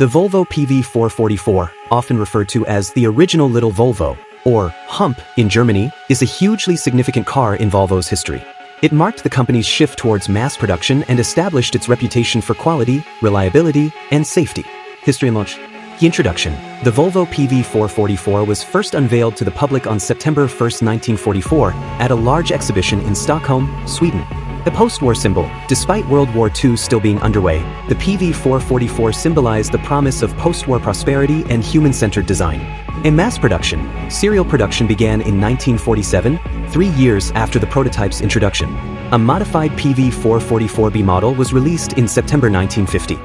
The Volvo PV444, often referred to as the original little Volvo, or Hump in Germany, is a hugely significant car in Volvo's history. It marked the company's shift towards mass production and established its reputation for quality, reliability, and safety. History and launch. Introduction. The Volvo PV444 was first unveiled to the public on September 1, 1944, at a large exhibition in Stockholm, Sweden. The post-war symbol, despite World War II still being underway, the PV444 symbolized the promise of post-war prosperity and human-centered design. In mass production, serial production began in 1947, 3 years after the prototype's introduction. A modified PV444B model was released in September 1950.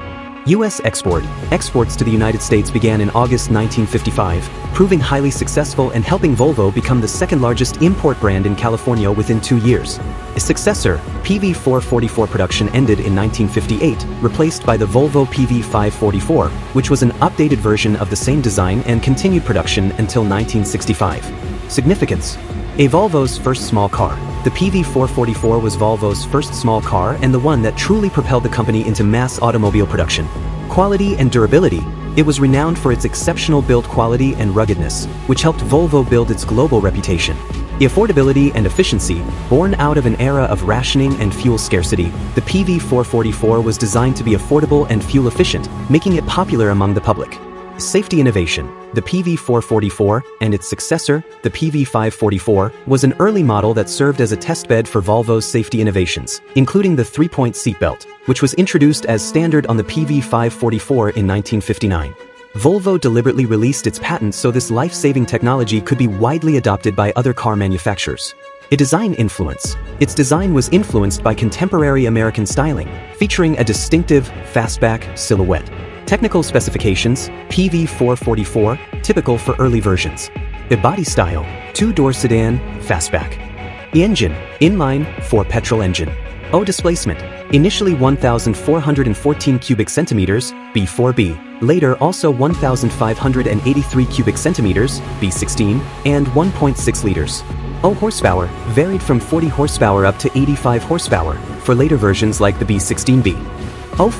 U.S. exports to the United States began in August 1955, proving highly successful and helping Volvo become the second-largest import brand in California within 2 years. Its successor, PV444 production ended in 1958, replaced by the Volvo PV544, which was an updated version of the same design and continued production until 1965. Significance. A Volvo's first small car. The PV444 was Volvo's first small car and the one that truly propelled the company into mass automobile production. Quality and durability. It was renowned for its exceptional build quality and ruggedness, which helped Volvo build its global reputation. The affordability and efficiency, born out of an era of rationing and fuel scarcity, the PV444 was designed to be affordable and fuel efficient, making it popular among the public. Safety innovation. The PV444, and its successor, the PV544, was an early model that served as a testbed for Volvo's safety innovations, including the 3-point seatbelt, which was introduced as standard on the PV544 in 1959. Volvo deliberately released its patent so this life-saving technology could be widely adopted by other car manufacturers. A design influence. Its design was influenced by contemporary American styling, featuring a distinctive, fastback silhouette. Technical specifications, PV444, typical for early versions. The body style, 2-door sedan, fastback. The engine, inline, 4-petrol engine. Displacement, initially 1,414 cubic centimeters, B4B, later also 1,583 cubic centimeters, B16, and 1.6 liters. Horsepower, varied from 40 horsepower up to 85 horsepower, for later versions like the B16B.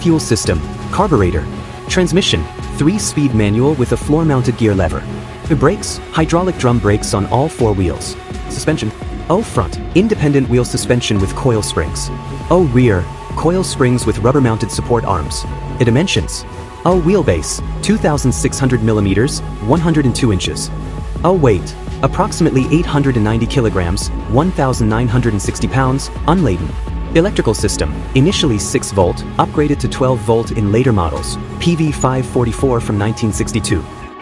Fuel system, carburetor. Transmission, 3-speed manual with a floor-mounted gear lever. The brakes, hydraulic drum brakes on all 4 wheels. Suspension, front, independent wheel suspension with coil springs. Rear, coil springs with rubber-mounted support arms. The dimensions, wheelbase, 2,600 millimeters, 102 inches. Weight, approximately 890 kilograms, 1,960 pounds, unladen. Electrical system, initially 6-volt, upgraded to 12-volt in later models, PV544 from 1962.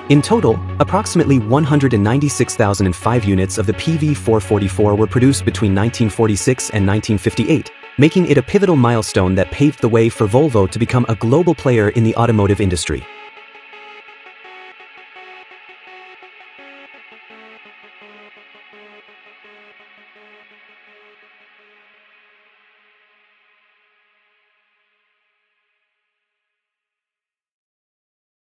In total, approximately 196,005 units of the PV444 were produced between 1946 and 1958, making it a pivotal milestone that paved the way for Volvo to become a global player in the automotive industry.